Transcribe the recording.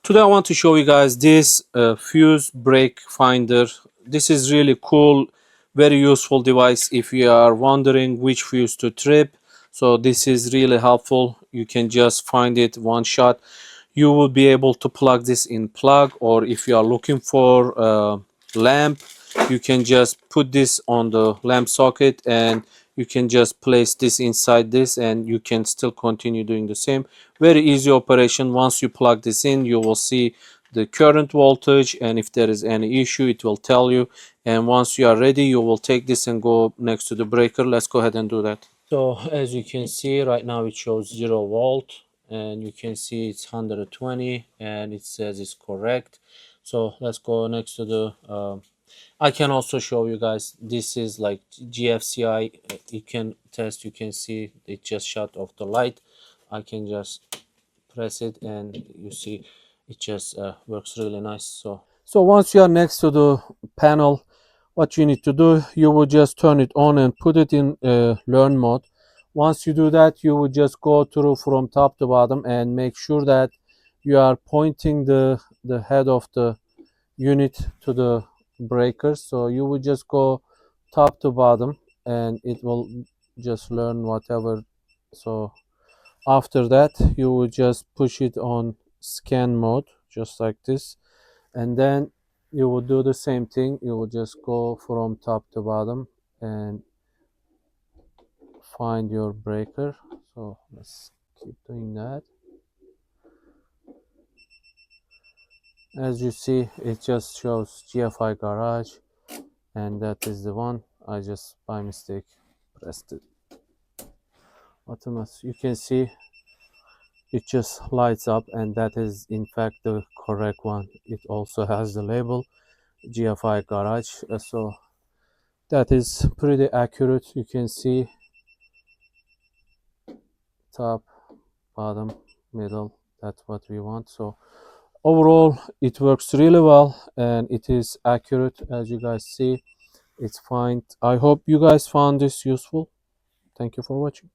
Today I want to show you guys this fuse brake finder. This is really cool, very useful device if you are wondering which fuse to trip. So this is really helpful. You can just find it one shot. You will be able to plug this in plug, or if you are looking for a lamp, you can just put this on the lamp socket and you can just place this inside this and you can still continue doing the same. Very easy operation. Once you plug this in, you will see the current voltage, and if there is any issue it will tell you. And once you are ready, you will take this and go next to the breaker. Let's go ahead and do that. So as you can see right now it shows 0 volt, and you can see it's 120 and it says it's correct. So let's go next to the I can also show you guys, this is like GFCI. You can test, you can see it just shut off the light. I can just press it and you see it just works really nice. So once you are next to the panel, what you need to do, you will just turn it on and put it in learn mode. Once you do that, you will just go through from top to bottom and make sure that you are pointing the head of the unit to the breakers. So you will just go top to bottom and it will just learn whatever. So after that you will just push it on scan mode just like this, and then you will do the same thing. You will just go from top to bottom and find your breaker. So let's keep doing that. As you see, it just shows GFI garage, and that is the one. I just by mistake pressed it button. You can see it just lights up, and that is in fact the correct one. It also has the label GFI garage, so that is pretty accurate. You can see top, bottom, middle. That's what we want. So overall it works really well and it is accurate. As you guys see, it's fine. I hope you guys found this useful. Thank you for watching.